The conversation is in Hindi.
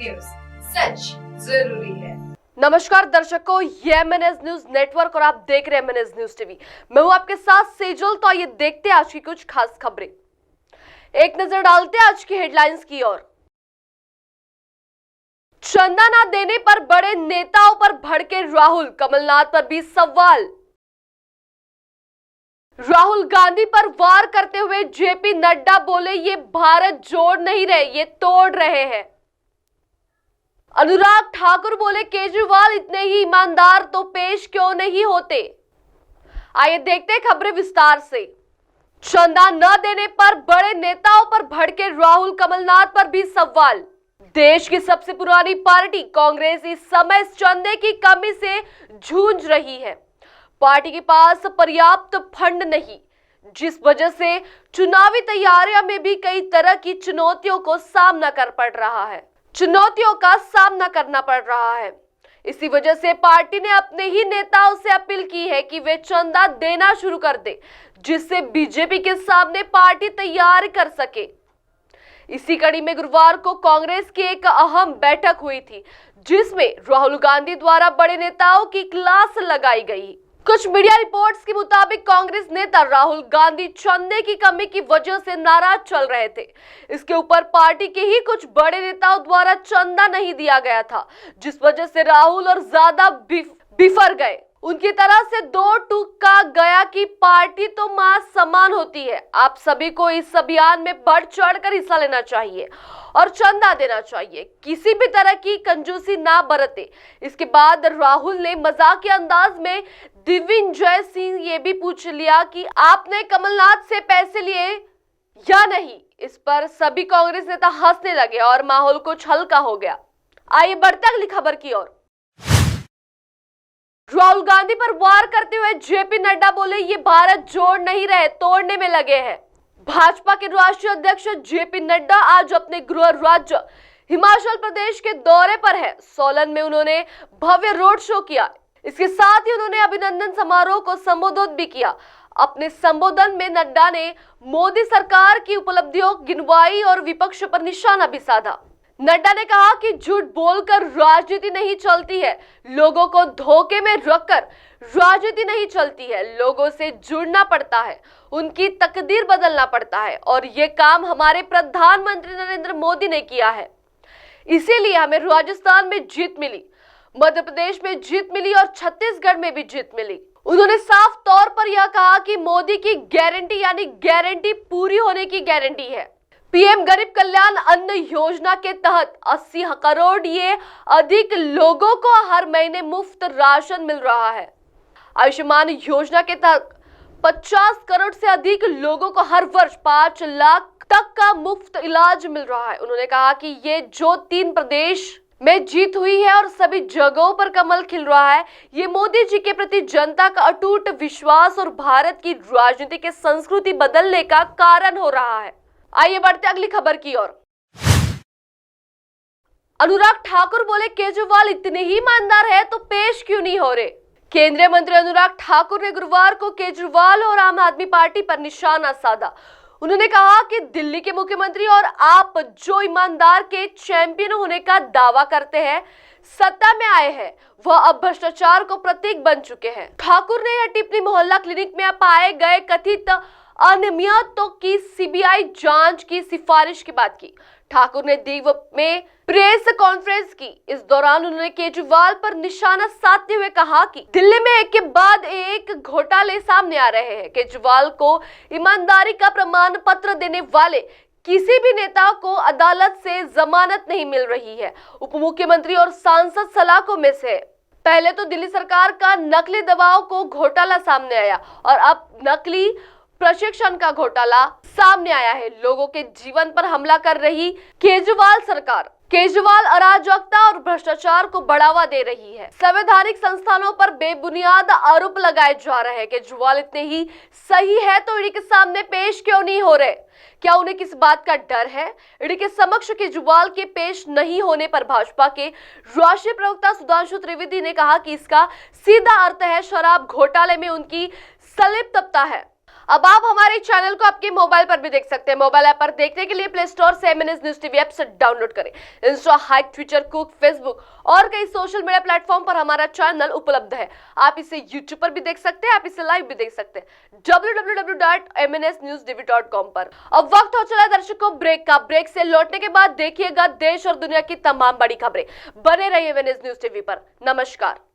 न्यूज, सच जरूरी है। नमस्कार दर्शकों, ये एमएनएस न्यूज नेटवर्क और आप देख रहे हैं एमएनएस न्यूज टीवी। मैं हूं आपके साथ सेजल। तो आइए देखते हैं आज की कुछ खास खबरें। एक नजर डालते हैं आज की हेडलाइंस की ओर। चंदा न देने पर बड़े नेताओं पर भड़के राहुल, कमलनाथ पर भी सवाल। राहुल गांधी पर वार करते हुए जेपी नड्डा बोले, ये भारत जोड़ नहीं रहे, ये तोड़ रहे हैं। अनुराग ठाकुर बोले, केजरीवाल इतने ही ईमानदार तो पेश क्यों नहीं होते। आइए देखते हैं खबरें विस्तार से। चंदा न देने पर बड़े नेताओं पर भड़के राहुल, कमलनाथ पर भी सवाल। देश की सबसे पुरानी पार्टी कांग्रेस इस समय इस चंदे की कमी से जूझ रही है। पार्टी के पास पर्याप्त फंड नहीं, जिस वजह से चुनावी तैयारियों में भी कई तरह की चुनौतियों का सामना करना पड़ रहा है। इसी वजह से पार्टी ने अपने ही नेताओं से अपील की है कि वे चंदा देना शुरू कर दे, जिससे बीजेपी के सामने पार्टी तैयार कर सके। इसी कड़ी में गुरुवार को कांग्रेस की एक अहम बैठक हुई थी, जिसमें राहुल गांधी द्वारा बड़े नेताओं की क्लास लगाई गई। कुछ मीडिया रिपोर्ट्स के मुताबिक कांग्रेस नेता राहुल गांधी चंदे की कमी की वजह से नाराज चल रहे थे। इसके ऊपर पार्टी के ही कुछ बड़े नेताओं द्वारा चंदा नहीं दिया गया था, जिस वजह से राहुल और ज्यादा बिफर गए। उनकी तरफ से दो टूक का गया कि पार्टी तो मां समान होती है, आप सभी को इस अभियान में बढ़ चढ़कर हिस्सा लेना चाहिए और चंदा देना चाहिए, किसी भी तरह की कंजूसी ना बरते। इसके बाद राहुल ने मजाकिया अंदाज में दिग्विजय सिंह ये भी पूछ लिया कि आपने कमलनाथ से पैसे लिए या नहीं। इस पर सभी कांग्रेस नेता हंसने लगे और माहौल कुछ हल्का हो गया। आइए बढ़ते अगली खबर की ओर। राहुल गांधी पर वार करते हुए जेपी नड्डा बोले, ये भारत जोड़ नहीं रहे, तोड़ने में लगे हैं। भाजपा के राष्ट्रीय अध्यक्ष जेपी नड्डा आज अपने गृह राज्य हिमाचल प्रदेश के दौरे पर है। सोलन में उन्होंने भव्य रोड शो किया। इसके साथ ही उन्होंने अभिनंदन समारोह को संबोधित भी किया। अपने संबोधन में नड्डा ने मोदी सरकार की उपलब्धियों गिनवाई और विपक्ष पर निशाना भी साधा। नड्डा ने कहा कि झूठ बोलकर राजनीति नहीं चलती है, लोगों को धोखे में रखकर राजनीति नहीं चलती है, लोगों से जुड़ना पड़ता है, उनकी तकदीर बदलना पड़ता है और ये काम हमारे प्रधानमंत्री नरेंद्र मोदी ने किया है। इसीलिए हमें राजस्थान में जीत मिली, मध्य प्रदेश में जीत मिली और छत्तीसगढ़ में भी जीत मिली। उन्होंने साफ तौर पर यह कहा कि मोदी की गारंटी यानी गारंटी पूरी होने की गारंटी है। पीएम गरीब कल्याण अन्न योजना के तहत 80 करोड़ ये अधिक लोगों को हर महीने मुफ्त राशन मिल रहा है। आयुष्मान योजना के तहत 50 करोड़ से अधिक लोगों को हर वर्ष 5 लाख तक का मुफ्त इलाज मिल रहा है। उन्होंने कहा कि ये जो 3 प्रदेश में जीत हुई है और सभी जगहों पर कमल खिल रहा है, ये मोदी जी के प्रति जनता का अटूट विश्वास और भारत की राजनीति के संस्कृति बदलने का कारण हो रहा है। आइए बढ़ते अगली खबर की ओर। अनुराग ठाकुर बोले, केजरीवाल इतने ही ईमानदार है तो पेश क्यों नहीं हो रहे। केंद्रीय मंत्री अनुराग ठाकुर ने गुरुवार को केजरीवाल और आम आदमी पार्टी पर निशाना साधा। उन्होंने कहा कि दिल्ली के मुख्यमंत्री और आप जो ईमानदार के चैंपियन होने का दावा करते हैं, सत्ता में आए हैं, वह अब भ्रष्टाचार को प्रतीक बन चुके हैं। ठाकुर ने यह टिप्पणी मोहल्ला क्लिनिक में पाए गए कथित अनियमितताओं की सीबीआई जांच की सिफारिश की बात की। ठाकुर ने दीव में प्रेस कॉन्फ्रेंस की। इस दौरान उन्होंने केजरीवाल पर निशाना साधते हुए कहा कि दिल्ली में एक के बाद एक घोटाले सामने आ रहे हैं। केजरीवाल को ईमानदारी का प्रमाण पत्र देने वाले किसी भी नेता को अदालत से जमानत नहीं मिल रही है। उप मुख्यमंत्री और सांसद सलाखों में से पहले तो दिल्ली सरकार का नकली दवाओं को घोटाला सामने आया और अब नकली प्रशिक्षण का घोटाला सामने आया है। लोगों के जीवन पर हमला कर रही केजरीवाल सरकार, केजरीवाल अराजकता और भ्रष्टाचार को बढ़ावा दे रही है। संवैधानिक संस्थानों पर बेबुनियाद आरोप लगाए जा रहे हैं। केजरीवाल इतने ही सही है तो ईडी के सामने पेश क्यों नहीं हो रहे। क्या उन्हें किस बात का डर है। ईडी के समक्ष केजरीवाल के पेश नहीं होने पर भाजपा के राष्ट्रीय प्रवक्ता सुधांशु त्रिवेदी ने कहा कि इसका सीधा अर्थ है शराब घोटाले में उनकी संलिप्तता है। अब आप हमारे चैनल को आपके मोबाइल पर भी देख सकते हैं। मोबाइल ऐप पर देखने के लिए प्ले स्टोर से MNS न्यूज टीवी ऐप से डाउनलोड करें। Insta, hike, Twitter, cook, Facebook और कई सोशल मीडिया प्लेटफॉर्म पर हमारा चैनल उपलब्ध है। आप इसे यूट्यूब पर भी देख सकते हैं, आप इसे लाइव भी देख सकते हैं www.mnsnewstv.com पर। अब वक्त हो चला है दर्शकों ब्रेक का। ब्रेक से लौटने के बाद देखिएगा देश और दुनिया की तमाम बड़ी खबरें। बने रहिए MNS न्यूज टीवी पर। नमस्कार।